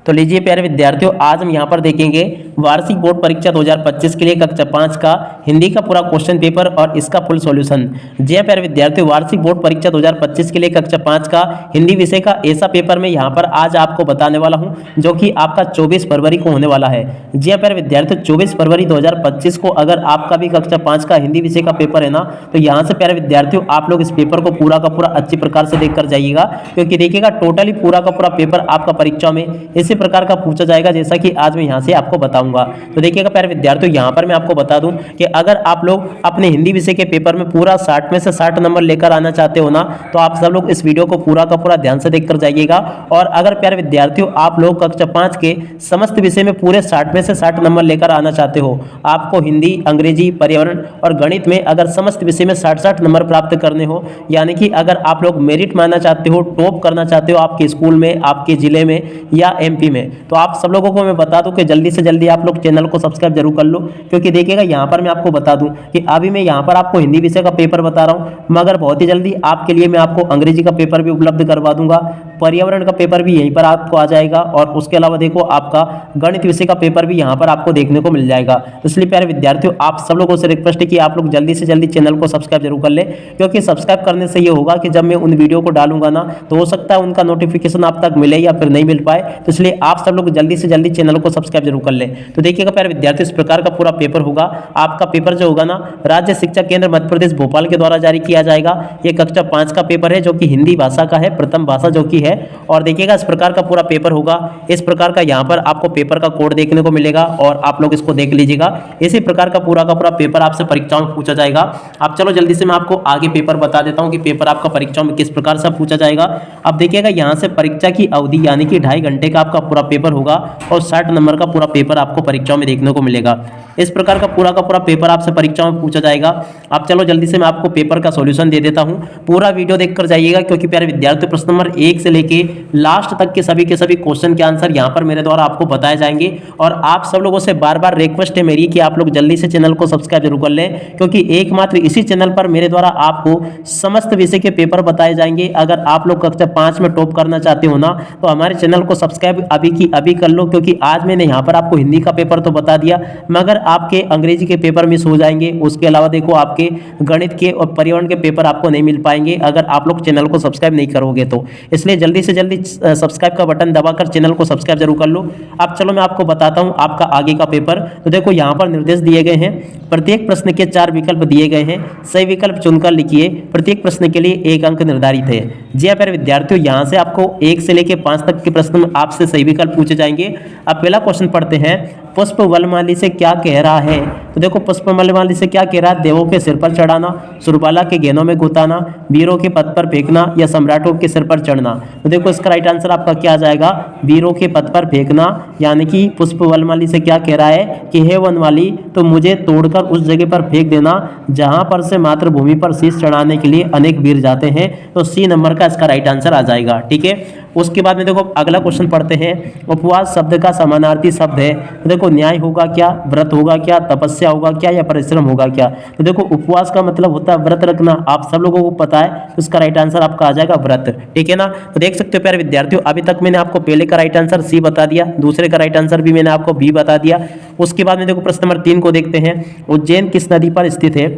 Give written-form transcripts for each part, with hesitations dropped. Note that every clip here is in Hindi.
तो लीजिए प्यारे विद्यार्थियों, आज हम यहाँ पर देखेंगे वार्षिक बोर्ड परीक्षा 2025 के लिए कक्षा 5 का हिंदी का पूरा क्वेश्चन पेपर और इसका फुल सॉल्यूशन। जी हाँ प्यारे विद्यार्थियों, वार्षिक बोर्ड परीक्षा 2025 के लिए कक्षा 5 का हिंदी विषय का ऐसा पेपर मैं यहाँ पर आज आपको बताने वाला हूँ जो कि आपका 24 फरवरी को होने वाला है। जी हाँ प्यारे विद्यार्थियों, 24 फरवरी 2025 को अगर आपका भी कक्षा 5 का हिंदी विषय का पेपर है ना, तो यहाँ से प्यारे विद्यार्थियों आप लोग इस पेपर को पूरा का पूरा अच्छी प्रकार से देख कर जाइएगा, क्योंकि देखिएगा टोटली पूरा का पूरा पेपर आपका परीक्षा में इसी प्रकार का पूछा जाएगा जैसा कि आज मैं यहाँ से आपको बताऊंगा। तो देखिएगा प्यारे विद्यार्थियों, यहाँ पर मैं आपको बता दूं कि अगर आप लोग अपने हिंदी विषय के पेपर में पूरा 60 में से 60 नंबर लेकर आना चाहते हो ना, तो आप सब लोग इस वीडियो को पूरा का पूरा ध्यान से देखकर जाइएगा। और अगर प्यारे विद्यार्थियों आप लोग कक्षा 5 के समस्त विषय में पूरे 60 में से 60 नंबर लेकर आना चाहते हो, आपको हिंदी, अंग्रेजी, पर्यावरण और गणित में अगर समस्त विषय में 60-60 नंबर प्राप्त करने हो, यानी कि अगर आप लोग मेरिट मानना चाहते हो, टॉप करना चाहते हो आपके स्कूल में, आपके जिले में या एमपी में, तो आप सब लोगों को मैं बता दूं कि जल्दी से जल्दी आप लोग चैनल को सब्सक्राइब जरूर कर लो। क्योंकि देखिएगा यहाँ पर मैं आपको बता दूं कि अभी मैं यहाँ पर आपको हिंदी विषय का पेपर बता रहा हूँ, मगर बहुत ही जल्दी आपके लिए मैं आपको अंग्रेजी का पेपर भी उपलब्ध करवा दूंगा, पर्यावरण का पेपर भी यहीं पर आपको आ जाएगा, और उसके अलावा देखो आपका गणित विषय का पेपर भी यहाँ पर आपको देखने को मिल जाएगा। तो इसलिए प्यारे विद्यार्थियों, आप सब लोगों से रिक्वेस्ट है कि आप लोग जल्दी से जल्दी चैनल को सब्सक्राइब जरूर कर ले, क्योंकि सब्सक्राइब करने से ये होगा कि जब मैं उन वीडियो को डालूंगा ना, तो हो सकता है उनका नोटिफिकेशन आप तक मिले या फिर नहीं मिल पाए। तो इसलिए आप सब लोग जल्दी से जल्दी चैनल को सब्सक्राइब जरूर कर ले। तो देखिएगा प्यारे विद्यार्थी, इस प्रकार का पूरा पेपर होगा। आपका पेपर जो होगा ना, राज्य शिक्षा केंद्र मध्य प्रदेश भोपाल के द्वारा जारी किया जाएगा। ये कक्षा 5 का पेपर है जो कि हिंदी भाषा का है, प्रथम भाषा जो कि है। और देखिएगा इस प्रकार का पूरा पेपर होगा। इस प्रकार का यहाँ पर आपको पेपर का कोड देखने को मिलेगा और आप लोग इसको देख लीजिएगा। इसी प्रकार का पूरा पेपर आपसे परीक्षाओं में पूछा जाएगा। अब चलो जल्दी से मैं आपको आगे पेपर बता देता हूँ कि पेपर आपका परीक्षाओं में किस प्रकार से पूछा जाएगा। अब देखिएगा यहाँ से परीक्षा की अवधि यानी कि 2.5 घंटे का आपका पूरा पेपर होगा और 60 नंबर का पूरा पेपर आपको परीक्षाओं में देखने को मिलेगा। इस प्रकार का पूरा पेपर आपसे परीक्षाओं में पूछा जाएगा। अब चलो जल्दी से मैं आपको पेपर का सॉल्यूशन दे देता हूं, पूरा वीडियो देखकर जाइएगा, क्योंकि प्यारे विद्यार्थियों प्रश्न नंबर 1 से लेके लास्ट तक के सभी क्वेश्चन के आंसर यहां पर मेरे द्वारा आपको बताए जाएंगे। और आप सब लोगों से बार बार रिक्वेस्ट है मेरी कि आप लोग जल्दी से चैनल को सब्सक्राइब जरूर कर लें, क्योंकि एकमात्र इसी चैनल पर मेरे द्वारा आपको समस्त विषय के पेपर बताए जाएंगे। अगर आप लोग कक्षा 5 में टॉप करना चाहते हो ना, तो हमारे चैनल को सब्सक्राइब अभी की अभी कर लो, क्योंकि आज मैंने यहाँ पर आपको हिंदी का पेपर तो बता दिया, मगर आपके अंग्रेजी के पेपर मिस हो जाएंगे। उसके अलावा देखो आपके गणित के और पर्यावरण के पेपर आपको नहीं मिल पाएंगे अगर आप लोग चैनल को सब्सक्राइब नहीं करोगे तो। इसलिए जल्दी से जल्दी सब्सक्राइब का बटन दबाकर चैनल को सब्सक्राइब जरूर कर लो। अब चलो मैं आपको बताता हूं आपका आगे का पेपर। तो देखो यहाँ पर निर्देश दिए गए हैं, प्रत्येक प्रश्न के 4 विकल्प दिए गए हैं, सही विकल्प चुनकर लिखिए, प्रत्येक प्रश्न के लिए 1 अंक निर्धारित है। जी हाँ प्यारे विद्यार्थियों, यहाँ से आपको 1 से लेकर 5 तक के प्रश्न में आपसे सही विकल्प पूछे जाएंगे। अब पहला क्वेश्चन पढ़ते हैं, पुष्प वनमाली से क्या कह रहा है। तो देखो पुष्प वनमाली से क्या कह रहा है, देवों के सिर पर चढ़ाना, सुरबाला के गहनों में गुताना, वीरों के पद पर फेंकना या सम्राटों के सिर पर चढ़ना। तो देखो इसका राइट आंसर आपका क्या आ जाएगा, वीरों के पद पर फेंकना। यानी कि पुष्प वनमाली से क्या कह रहा है कि हे वनमाली, तो मुझे तोड़कर उस जगह पर फेंक देना जहां पर से मातृभूमि पर शीश चढ़ाने के लिए अनेक वीर जाते हैं। तो सी नंबर का इसका राइट आंसर आ जाएगा। ठीक है, उसके बाद में देखो अगला क्वेश्चन पढ़ते हैं, उपवास शब्द का समानार्थी शब्द है। तो देखो न्याय होगा क्या, व्रत होगा क्या, तपस्या होगा क्या या परिश्रम होगा क्या। तो देखो उपवास का मतलब होता है व्रत रखना, आप सब लोगों को पता है, तो इसका राइट आंसर आपका आ जाएगा व्रत। ठीक है ना। तो देख सकते हो प्यारे विद्यार्थियों, अभी तक मैंने आपको पहले का राइट आंसर सी बता दिया, दूसरे का राइट आंसर भी मैंने आपको बी बता दिया। उसके बाद में देखो प्रश्न नंबर 3 को देखते हैं, उज्जैन किस नदी पर स्थित है।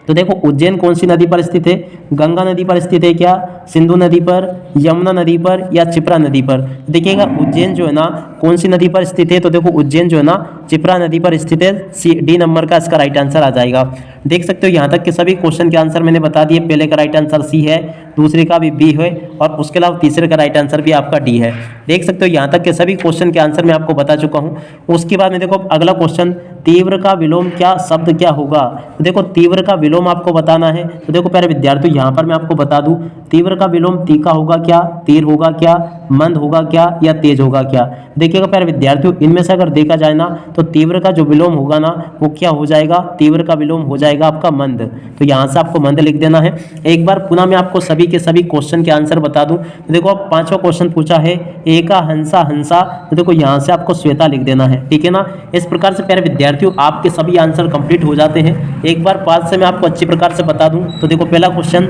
तो देखो उज्जैन कौन सी नदी पर स्थित है, गंगा नदी पर स्थित है क्या, सिंधु नदी पर, यमुना नदी पर या क्षिप्रा नदी पर। देखिएगा उज्जैन जो है ना कौन सी नदी पर स्थित है, तो देखो उज्जैन जो है ना क्षिप्रा नदी पर स्थित है। सी डी नंबर का इसका राइट आंसर आ जाएगा। देख सकते हो यहाँ तक के सभी क्वेश्चन के आंसर मैंने बता दिए। पहले का राइट आंसर सी है, दूसरे का भी बी है और उसके अलावा तीसरे का राइट आंसर भी आपका डी है। देख सकते हो यहाँ तक के सभी क्वेश्चन के आंसर मैं आपको बता चुका हूँ। उसके बाद में देखो अगला क्वेश्चन, तीव्र का विलोम क्या शब्द क्या होगा। तो देखो तीव्र का विलोम आपको बताना है। तो देखो प्यारे विद्यार्थियों यहाँ पर मैं आपको बता दूं, तीव्र का विलोम तीखा होगा क्या, तीर होगा क्या, मंद होगा क्या या तेज होगा क्या। देखिएगा प्यारे विद्यार्थियों, इनमें से अगर देखा जाए ना, तो तीव्र का जो विलोम होगा ना वो क्या हो जाएगा, तीव्र का विलोम हो जाएगा आपका मंद। तो यहाँ से आपको मंद लिख देना है। एक बार पुनः मैं आपको सभी के सभी क्वेश्चन के आंसर बता दूं। तो देखो अब 5वां क्वेश्चन पूछा है, एका हंसा हंसा। तो देखो यहाँ से आपको श्वेता लिख देना है। ठीक है ना। इस प्रकार से प्यारे विद्यार्थियों आपके सभी आंसर कंप्लीट हो जाते हैं। एक बार 5 से मैं आपको अच्छी प्रकार से बता दूं। तो देखो पहला क्वेश्चन,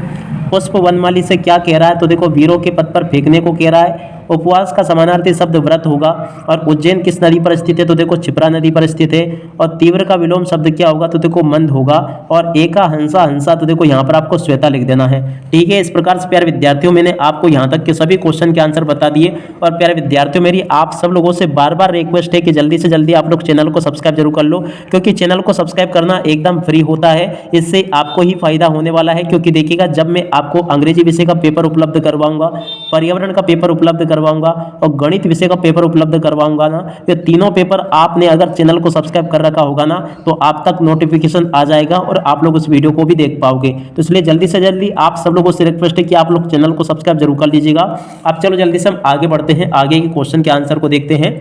पुष्प वनमाली से क्या कह रहा है। तो देखो वीरों के पद पर फेंकने को कह रहा है। उपवास का समानार्थी शब्द व्रत होगा। और उज्जैन किस नदी पर स्थित है, तो देखो क्षिप्रा नदी पर स्थित है। और तीव्र का विलोम शब्द क्या होगा, तो देखो मंद होगा। और एका हंसा हंसा, तो देखो यहाँ पर आपको श्वेता लिख देना है। ठीक है, इस प्रकार से प्यारे विद्यार्थियों मैंने आपको यहाँ तक के सभी क्वेश्चन के आंसर बता दिए। और प्यारे विद्यार्थियों मेरी आप सब लोगों से बार बार रिक्वेस्ट है कि जल्दी से जल्दी आप लोग चैनल को सब्सक्राइब जरूर कर लो, क्योंकि चैनल को सब्सक्राइब करना एकदम फ्री होता है। इससे आपको ही फायदा होने वाला है, क्योंकि देखिएगा जब मैं आपको अंग्रेजी विषय का पेपर उपलब्ध करवाऊंगा, पर्यावरण का पेपर उपलब्ध करवाऊंगा और गणित विषय का पेपर उपलब्ध करवाऊंगा ना, ये तीनों पेपर आपने अगर चैनल को सब्सक्राइब कर रखा होगा ना, तो आप तक नोटिफिकेशन आ जाएगा और आप लोग उस वीडियो को भी देख पाओगे। तो इसलिए जल्दी से जल्दी आप सब लोगों से रिक्वेस्ट है कि आप लोग चैनल को सब्सक्राइब जरूर कर लीजिएगा। अब चलो जल्दी से हम आगे बढ़ते हैं, आगे के क्वेश्चन के आंसर को देखते हैं।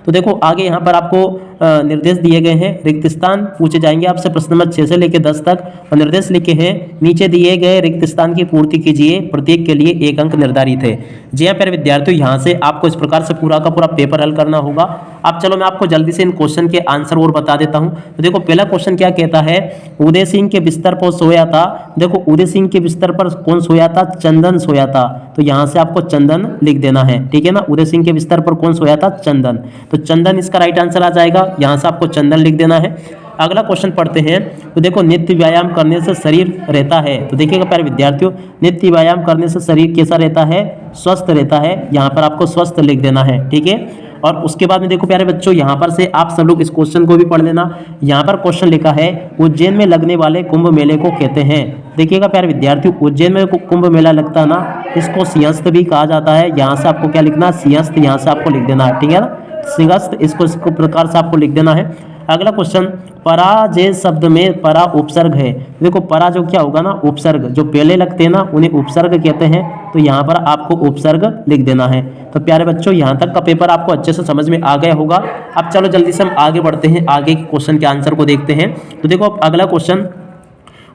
तो देखो आगे यहाँ पर आपको निर्देश दिए गए हैं, रिक्त स्थान पूछे जाएंगे आपसे प्रश्न नंबर 6 से लेकर 10 तक। और निर्देश लिखे हैं, नीचे दिए गए रिक्त स्थान की पूर्ति कीजिए, प्रत्येक के लिए 1 अंक निर्धारित है। जी हाँ प्यारे विद्यार्थियों, यहाँ से आपको इस प्रकार से पूरा का पूरा पेपर हल करना होगा। अब चलो मैं आपको जल्दी से इन क्वेश्चन के आंसर और बता देता हूँ। तो देखो पहला क्वेश्चन क्या कहता है, उदय सिंह के बिस्तर पर सोया था। देखो उदय सिंह के बिस्तर पर कौन सोया था, चंदन सोया था। तो यहाँ से आपको चंदन लिख देना है, ठीक है ना। उदय सिंह के बिस्तर पर कौन सोया था, चंदन। तो चंदन इसका राइट आंसर आ जाएगा, यहाँ से आपको चंदन लिख देना है। अगला क्वेश्चन पढ़ते हैं। तो देखो नित्य व्यायाम करने से शरीर रहता है। तो देखिएगा प्यारे विद्यार्थियों, नित्य व्यायाम करने से शरीर कैसा रहता है, स्वस्थ रहता है। यहाँ पर आपको स्वस्थ लिख देना है, ठीक है। और उसके बाद में देखो प्यारे बच्चों, यहाँ पर से आप सब लोग इस क्वेश्चन को भी पढ़ लेना। यहाँ पर क्वेश्चन लिखा है, उज्जैन में लगने वाले कुंभ मेले को कहते हैं। देखिएगा प्यारे विद्यार्थियों, उज्जैन में कुंभ मेला लगता है ना, इसको सिंहस्थ भी कहा जाता है। यहाँ से आपको क्या लिखना, सिंहस्थ यहाँ से आपको लिख देना है, ठीक है ना। सिंहस्थ इसको प्रकार से आपको लिख देना है। अगला क्वेश्चन, पराजय शब्द में परा उपसर्ग है। देखो परा जो क्या होगा ना, उपसर्ग जो पहले लगते हैं ना, उन्हें उपसर्ग कहते हैं। तो यहाँ पर आपको उपसर्ग लिख देना है। तो प्यारे बच्चों, यहाँ तक का पेपर आपको अच्छे से समझ में आ गया होगा। अब चलो जल्दी से हम आगे बढ़ते हैं, आगे के क्वेश्चन के आंसर को देखते हैं। तो देखो अगला क्वेश्चन,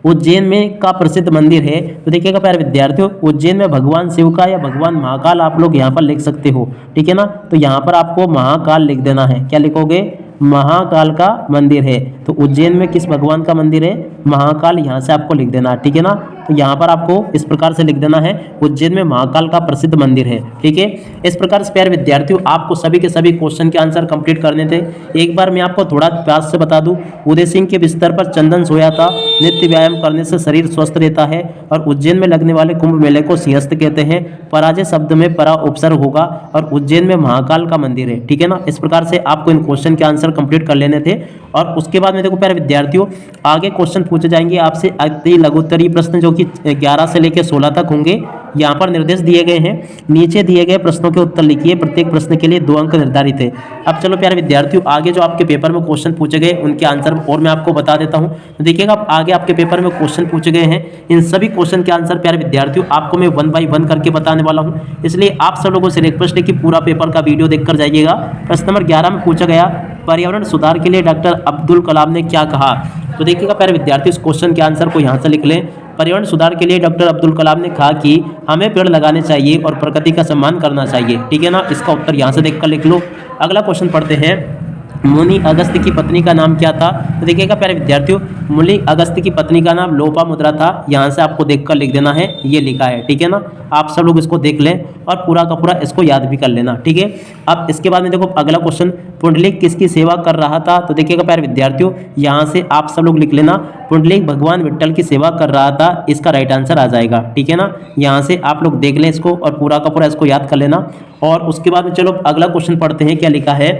उज्जैन में का प्रसिद्ध मंदिर है। तो देखिएगा प्यारे विद्यार्थियों, उज्जैन में भगवान शिव का या भगवान महाकाल आप लोग यहाँ पर लिख सकते हो, ठीक है ना। तो यहाँ पर आपको महाकाल लिख देना है। क्या लिखोगे, महाकाल का मंदिर है। तो उज्जैन में किस भगवान का मंदिर है, महाकाल, यहाँ से आपको लिख देना, ठीक है ना। तो यहाँ पर आपको इस प्रकार से लिख देना है, उज्जैन में महाकाल का प्रसिद्ध मंदिर है, ठीक है। इस प्रकार से प्यारे विद्यार्थियों, आपको सभी के सभी क्वेश्चन के आंसर कंप्लीट करने थे। एक बार मैं आपको थोड़ा प्यास से बता दूं, उदय सिंह के बिस्तर पर चंदन सोया था, नित्य व्यायाम करने से शरीर स्वस्थ रहता है, और उज्जैन में लगने वाले कुंभ मेले को सिंहस्थ कहते हैं। पराजय शब्द में परा उपसर्ग होगा, और उज्जैन में महाकाल का मंदिर है, ठीक है ना। इस प्रकार से आपको इन क्वेश्चन के आंसर कंप्लीट कर लेने थे। और उसके बाद में देखो प्यारे विद्यार्थियों, आगे क्वेश्चन पूछे जाएंगे आपसे अति लघुत्तरीय प्रश्न, जो कि 11 से लेकर 16 तक होंगे। यहाँ पर निर्देश दिए गए हैं, नीचे दिए गए प्रश्नों के उत्तर लिखिए, प्रत्येक प्रश्न के लिए 2 अंक निर्धारित है। अब चलो प्यारे विद्यार्थियों, आगे जो आपके पेपर में क्वेश्चन पूछे गए उनके आंसर और मैं आपको बता देता हूँ। तो देखिएगा आगे आपके पेपर में क्वेश्चन पूछे गए हैं, इन सभी क्वेश्चन के आंसर प्यारे विद्यार्थियों आपको मैं 1 बाय 1 करके बताने वाला हूँ। इसलिए आप सब लोगों से रिक्वेस्ट है कि पूरा पेपर का वीडियो देखकर जाइएगा। प्रश्न नंबर 11 में पूछा गया, पर्यावरण सुधार के लिए डॉक्टर अब्दुल कलाम ने क्या कहा। तो देखिएगा प्यारे विद्यार्थी, इस क्वेश्चन के आंसर को यहाँ से लिख लें। पर्यावरण सुधार के लिए डॉक्टर अब्दुल कलाम ने कहा कि हमें पेड़ लगाने चाहिए और प्रकृति का सम्मान करना चाहिए, ठीक है ना। इसका उत्तर यहाँ से देखकर लिख लो। अगला क्वेश्चन पढ़ते हैं, मुनि अगस्त्य की पत्नी का नाम क्या था। तो देखिएगा प्यारे विद्यार्थियों, मुनि अगस्त्य की पत्नी का नाम लोपामुद्रा था। यहाँ से आपको देखकर लिख देना है, ये लिखा है, ठीक है ना। आप सब लोग इसको देख लें और पूरा का पूरा इसको याद भी कर लेना, ठीक है। अब इसके बाद में देखो अगला क्वेश्चन, पुंडलिक किसकी सेवा कर रहा था। तो देखिएगा प्यारे विद्यार्थियों, यहाँ से आप सब लोग लिख लेना, पुंडलिक भगवान विट्ठल की सेवा कर रहा था। इसका राइट आंसर आ जाएगा, ठीक है ना। यहाँ से आप लोग देख लें इसको और पूरा का पूरा इसको याद कर लेना। और उसके बाद में चलो अगला क्वेश्चन पढ़ते हैं, क्या लिखा है,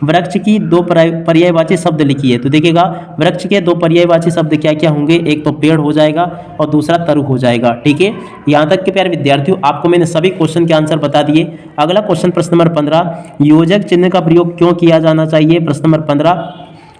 वृक्ष की 2 पर्यायवाची शब्द लिखिए। तो देखिएगा वृक्ष के 2 पर्यायवाची शब्द क्या क्या होंगे, एक तो पेड़ हो जाएगा और दूसरा तरु हो जाएगा, ठीक है। यहाँ तक के प्यारे विद्यार्थियों आपको मैंने सभी क्वेश्चन के आंसर बता दिए। अगला क्वेश्चन प्रश्न नंबर 15, योजक चिन्ह का प्रयोग क्यों किया जाना चाहिए। प्रश्न नंबर 15,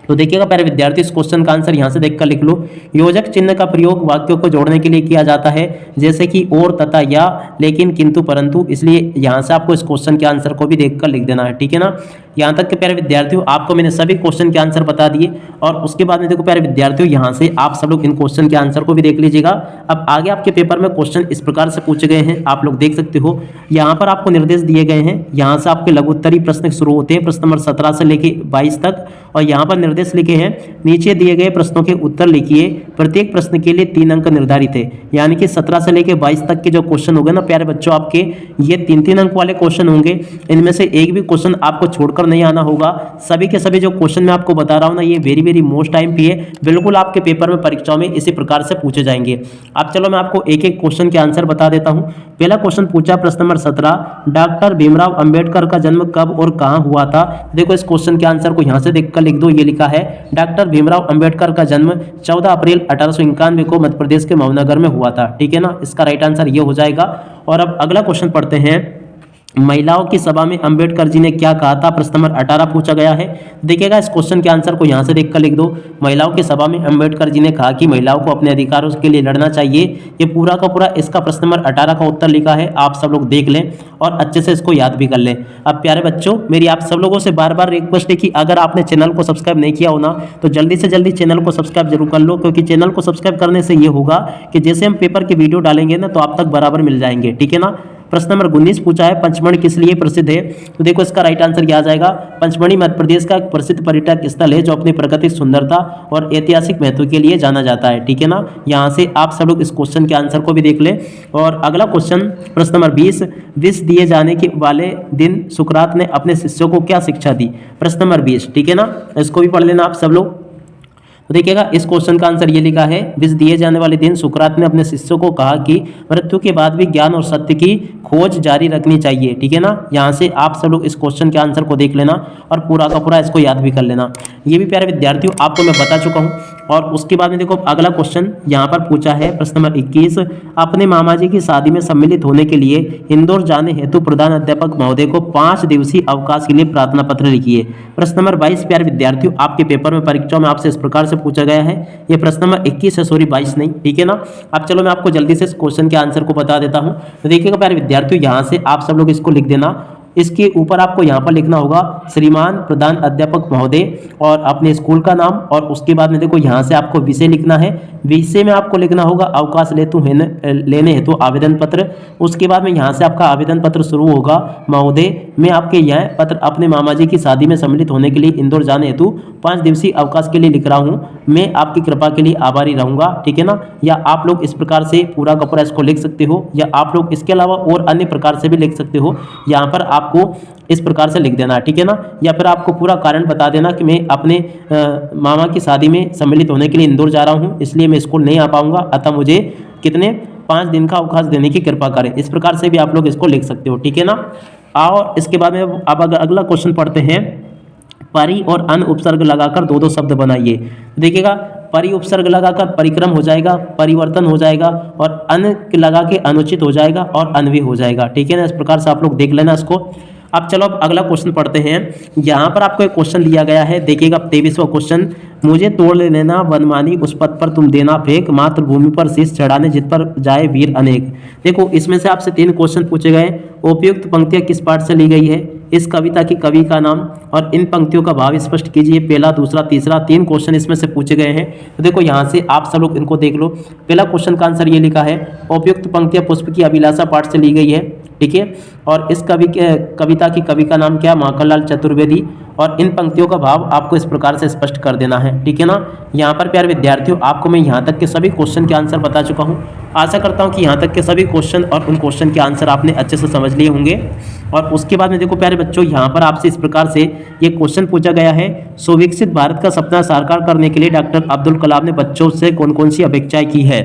तो देखिएगा प्यारे विद्यार्थी, इस क्वेश्चन का आंसर यहाँ से देखकर लिख लो। योजक चिन्ह का प्रयोग वाक्यों को जोड़ने के लिए किया जाता है, जैसे कि और, तथा, या, लेकिन, किंतु, परंतु। इसलिए यहाँ से आपको इस क्वेश्चन के आंसर को भी देखकर लिख देना है, ठीक है ना। यहाँ तक के प्यारे विद्यार्थियों आपको मैंने सभी क्वेश्चन के आंसर बता दिए। और उसके बाद में देखो प्यारे विद्यार्थियों यहाँ से आप सब लोग इन क्वेश्चन के आंसर को भी देख लीजिएगा। अब आगे आपके पेपर में क्वेश्चन इस प्रकार से पूछे गए हैं, आप लोग देख सकते हो। यहाँ पर आपको निर्देश दिए गए हैं, यहाँ से आपके लघु उत्तरीय प्रश्न शुरू होते हैं, प्रश्न नंबर 17 से लेके 22 तक। और यहाँ पर निर्देश लिखे हैं, नीचे दिए गए प्रश्नों के उत्तर लिखिए, प्रत्येक प्रश्न के लिए 3 अंक निर्धारित है। यानी कि 17 से लेके 22 तक के जो क्वेश्चन होंगे ना प्यारे बच्चों, आपके ये 3-3 अंक वाले क्वेश्चन होंगे। इनमें से एक भी क्वेश्चन आपको छोड़कर नहीं आना होगा। सभी के सभी जो क्वेश्चन मैं आपको बता रहा हूँ ना, ये वेरी वेरी मोस्ट टाइम पे है, बिल्कुल आपके पेपर में परीक्षाओं में इसी प्रकार से पूछे जाएंगे। अब चलो मैं आपको एक एक क्वेश्चन के आंसर बता देता हूँ। पहला क्वेश्चन पूछा प्रश्न नंबर 17, डॉक्टर भीमराव अंबेडकर का जन्म कब और कहाँ हुआ था। देखो इस क्वेश्चन के आंसर को यहाँ से देखकर लिख दो। ये लिखा है डॉक्टर भीमराव अंबेडकर का जन्म 14 अप्रैल 1891 को मध्य प्रदेश के मऊनगर में हुआ था। ठीक है ना, इसका राइट आंसर ये हो जाएगा। और अब अगला क्वेश्चन पढ़ते हैं, महिलाओं की सभा में अंबेडकर जी ने क्या कहा था। प्रश्न नंबर 18 पूछा गया है। देखिएगा इस क्वेश्चन के आंसर को यहाँ से देखकर लिख दो। महिलाओं की सभा में अंबेडकर जी ने कहा कि महिलाओं को अपने अधिकारों के लिए लड़ना चाहिए। ये पूरा का पूरा इसका प्रश्न नंबर 18 का उत्तर लिखा है, आप सब लोग देख लें और अच्छे से इसको याद भी कर लें। अब प्यारे बच्चों, मेरी आप सब लोगों से बार बार रिक्वेस्ट है कि अगर आपने चैनल को सब्सक्राइब नहीं किया हो ना, तो जल्दी से जल्दी चैनल को सब्सक्राइब जरूर कर लो, क्योंकि चैनल को सब्सक्राइब करने से ये होगा कि जैसे हम पेपर की वीडियो डालेंगे ना, तो आप तक बराबर मिल जाएंगे। ठीक है ना। प्रश्न नंबर 19 पूछा है, पंचमढ़ी किस लिए प्रसिद्ध है। तो देखो इसका राइट आंसर क्या आ जाएगा। पंचमढ़ी मध्य प्रदेश का एक प्रसिद्ध पर्यटक स्थल है, जो अपनी प्राकृतिक सुंदरता और ऐतिहासिक महत्व के लिए जाना जाता है। ठीक है ना, यहाँ से आप सब लोग इस क्वेश्चन के आंसर को भी देख लें। और अगला क्वेश्चन प्रश्न नंबर 20, विष दिए जाने के वाले दिन सुकरात ने अपने शिष्यों को क्या शिक्षा दी। प्रश्न नंबर 20। ठीक है ना, इसको भी पढ़ लेना आप सब लोग। तो देखिएगा इस क्वेश्चन का आंसर ये लिखा है, विष दिए जाने वाले दिन सुकरात ने अपने शिष्यों को कहा कि मृत्यु के बाद भी ज्ञान और सत्य की खोज जारी रखनी चाहिए। ठीक है ना, यहाँ से आप सब लोग इस क्वेश्चन के आंसर को देख लेना और पूरा का पूरा इसको याद भी कर लेना। ये भी प्यारे विद्यार्थियों आपको मैं बता चुका हूँ। और उसके बाद में देखो अगला क्वेश्चन यहाँ पर पूछा है, प्रश्न नंबर 21, अपने मामा जी की शादी में सम्मिलित होने के लिए इंदौर जाने हेतु प्रधान अध्यापक महोदय को 5 दिवसीय अवकाश के लिए प्रार्थना पत्र लिखिए। प्रश्न नंबर 22 प्यारे विद्यार्थियों आपके पेपर में परीक्षाओं में आपसे इस प्रकार से पूछा गया है। ये प्रश्न नंबर 21 है, सॉरी 22 नहीं। ठीक है ना। अब चलो मैं आपको जल्दी से इस क्वेश्चन के आंसर को बता देता हूँ। तो देखिएगा प्यारे विद्यार्थियों, यहाँ से आप सब लोग इसको लिख देना। इसके ऊपर आपको यहाँ पर लिखना होगा श्रीमान प्रधान अध्यापक महोदय और अपने स्कूल का नाम। और उसके बाद में देखो यहाँ से आपको विषय लिखना है। विषय में आपको लिखना होगा अवकाश लेने हेतु आवेदन पत्र। उसके बाद में यहाँ से आपका आवेदन पत्र शुरू होगा, महोदय मैं आपके यह पत्र अपने मामा जी की शादी में सम्मिलित होने के लिए इंदौर जाने हेतु 5 दिवसीय अवकाश के लिए लिख रहा हूँ, मैं आपकी कृपा के लिए आभारी रहूंगा। ठीक है ना। या आप लोग इस प्रकार से पूरा का पूरा इसको लिख सकते हो, या आप लोग इसके अलावा और अन्य प्रकार से भी लिख सकते हो। यहाँ पर आपको इस प्रकार से लिख देना। ठीक है ना। या फिर आपको पूरा कारण बता देना कि मैं अपने मामा की शादी में सम्मिलित होने के लिए इंदौर जा रहा हूँ, इसलिए मैं स्कूल नहीं आ पाऊंगा, अतः मुझे कितने 5 दिन का अवकाश देने की कृपा करें। इस प्रकार से भी आप लोग इसको लिख सकते हो। ठीक है ना। और इसके बाद में अब अगला क्वेश्चन पढ़ते हैं, परि और अन उपसर्ग लगाकर 2-2 शब्द बनाइए। देखिएगा परि उपसर्ग लगाकर परिक्रम हो जाएगा, परिवर्तन हो जाएगा, और अन लगा के अनुचित हो जाएगा और अन्वी हो जाएगा। ठीक है ना। इस प्रकार से आप लोग देख लेना इसको। अब चलो अब अगला क्वेश्चन पढ़ते हैं। यहाँ पर आपको एक क्वेश्चन दिया गया है। देखिएगा 23वां क्वेश्चन, मुझे तोड़ लेना वनमानी उस पद पर तुम देना फेंक, मातृभूमि पर शीश चढ़ाने जित पर जाए वीर अनेक। देखो इसमें से आपसे 3 क्वेश्चन पूछे गए। उपयुक्त पंक्तियाँ किस पाठ से ली गई है, इस कविता की कवि का नाम, और इन पंक्तियों का भाव स्पष्ट कीजिए। पहला, दूसरा, तीसरा, 3 क्वेश्चन इसमें से पूछे गए हैं। तो देखो यहाँ से आप सब लोग इनको देख लो। पहला क्वेश्चन का आंसर ये लिखा है, उपयुक्त पंक्तियाँ पुष्प की अभिलाषा पाठ से ली गई है। ठीक है। और इस कविता की कवि का नाम क्या, माखनलाल चतुर्वेदी। और इन पंक्तियों का भाव आपको इस प्रकार से स्पष्ट कर देना है। ठीक है ना। यहाँ पर प्यारे विद्यार्थियों आपको मैं यहाँ तक के सभी क्वेश्चन के आंसर बता चुका हूँ। आशा करता हूँ कि यहाँ तक के सभी क्वेश्चन और उन क्वेश्चन के आंसर आपने अच्छे से समझ लिए होंगे। और उसके बाद में देखो प्यारे बच्चों, यहाँ पर आपसे इस प्रकार से ये क्वेश्चन पूछा गया है, सुविकसित भारत का सपना साकार करने के लिए डॉक्टर अब्दुल कलाम ने बच्चों से कौन कौन सी अपेक्षाएं की है।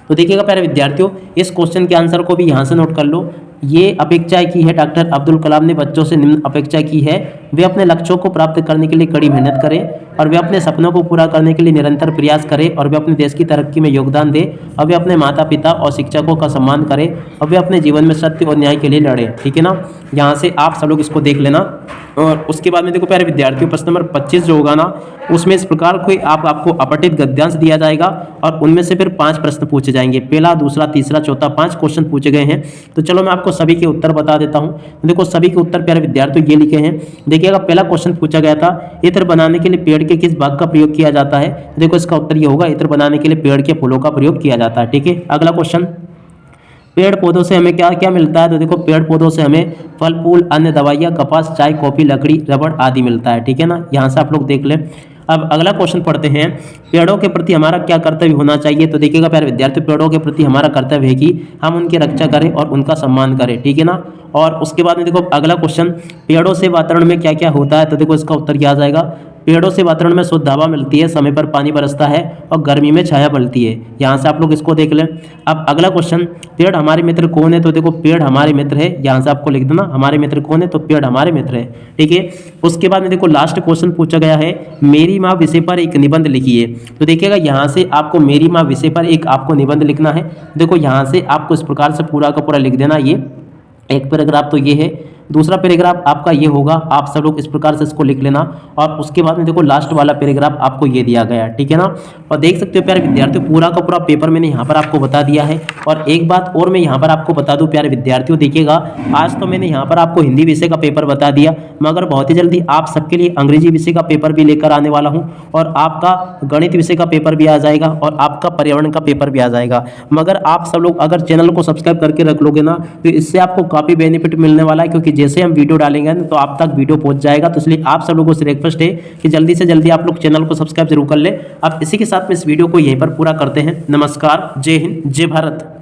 तो देखिएगा प्यारे विद्यार्थियों, इस क्वेश्चन के आंसर को भी यहाँ से नोट कर लो। ये अपेक्षाएं की है डॉक्टर अब्दुल कलाम ने बच्चों से निम्न अपेक्षा की है, वे अपने लक्ष्यों को प्राप्त करने के लिए कड़ी मेहनत करें, और वे अपने सपनों को पूरा करने के लिए निरंतर प्रयास करें, और वे अपने देश की तरक्की में योगदान दें, और वे अपने माता पिता और शिक्षकों का सम्मान करें, और वे अपने जीवन में सत्य और न्याय के लिए लड़ें। ठीक है ना। यहाँ से आप सब लोग इसको देख लेना। और उसके बाद में देखो प्यारे विद्यार्थियों, प्रश्न नंबर 25 जो होगा ना, उसमें इस प्रकार कोई आपको अपठित गद्यांश दिया जाएगा और उनमें से फिर 5 प्रश्न पूछे जाएंगे। पहला, दूसरा, तीसरा, चौथा, 5 क्वेश्चन पूछे गए हैं। तो चलो मैं आपको सभी के उत्तर बता देता हूं। तो देखो सभी के उत्तर प्यारे विद्यार्थियों ये लिखे हैं। देखिएगा, पहला क्वेश्चन पूछा गया था, इत्र बनाने के लिए पेड़ के किस भाग का प्रयोग किया जाता है। तो देखो इसका उत्तर ये होगा, इत्र बनाने के लिए पेड़ के फूलों का प्रयोग किया जाता है। ठीक है, अगला क्वेश्चन, पेड़ पौधों से हमें क्या क्या मिलता है। तो देखो पेड़ पौधों से हमें फल फूल, अन्य दवाइयाँ, कपास, चाय, कॉफी, लकड़ी, रबड़ आदि मिलता है। ठीक है ना, यहाँ से आप लोग देख लें। अब अगला क्वेश्चन पढ़ते हैं, पेड़ों के प्रति हमारा क्या कर्तव्य होना चाहिए। तो देखिएगा प्यारे विद्यार्थी, पेड़ों के प्रति हमारा कर्तव्य है कि हम उनकी रक्षा करें और उनका सम्मान करें। ठीक है ना, और उसके बाद में देखो अगला क्वेश्चन, पेड़ों से वातावरण में क्या क्या होता है। तो देखो इसका उत्तर क्या आ जाएगा, पेड़ों से वातावरण में शुद्ध हवा मिलती है, समय पर पानी बरसता है और गर्मी में छाया मिलती है। यहाँ से आप लोग इसको देख लें। अब अगला क्वेश्चन, पेड़ हमारे मित्र कौन है। तो देखो पेड़ हमारे मित्र है, यहाँ से आपको लिख देना हमारे मित्र कौन है, तो पेड़ हमारे मित्र है। ठीक है, उसके बाद में देखो लास्ट क्वेश्चन पूछा गया है, मेरी माँ विषय पर एक निबंध लिखिए। तो देखिएगा यहाँ से आपको मेरी माँ विषय पर एक आपको निबंध लिखना है। देखो यहाँ से आपको इस प्रकार से पूरा का पूरा लिख देना। ये एक पैराग्राफ तो ये है, दूसरा पैराग्राफ आपका ये होगा, आप सब लोग इस प्रकार से इसको लिख लेना। और उसके बाद में देखो लास्ट वाला पैराग्राफ आपको ये दिया गया है। ठीक है ना, और देख सकते हो प्यारे विद्यार्थियों, पूरा का पूरा पेपर मैंने यहाँ पर आपको बता दिया है। और एक बात और मैं यहाँ पर आपको बता दूं प्यारे विद्यार्थियों, देखिएगा आज तो मैंने यहाँ पर आपको हिंदी विषय का पेपर बता दिया, मगर बहुत ही जल्दी आप सबके लिए अंग्रेजी विषय का पेपर भी लेकर आने वाला हूँ, और आपका गणित विषय का पेपर भी आ जाएगा और आपका पर्यावरण का पेपर भी आ जाएगा। मगर आप सब लोग अगर चैनल को सब्सक्राइब करके रख लोगे ना, तो इससे आपको काफ़ी बेनिफिट मिलने वाला है, क्योंकि जैसे हम वीडियो डालेंगे तो आप तक वीडियो पहुंच जाएगा। तो इसलिए आप सब लोगों से रिक्वेस्ट है कि जल्दी से जल्दी आप लोग चैनल को सब्सक्राइब जरूर कर ले। अब इसी के साथ में इस वीडियो को यहीं पर पूरा करते हैं। नमस्कार, जय हिंद, जय भारत।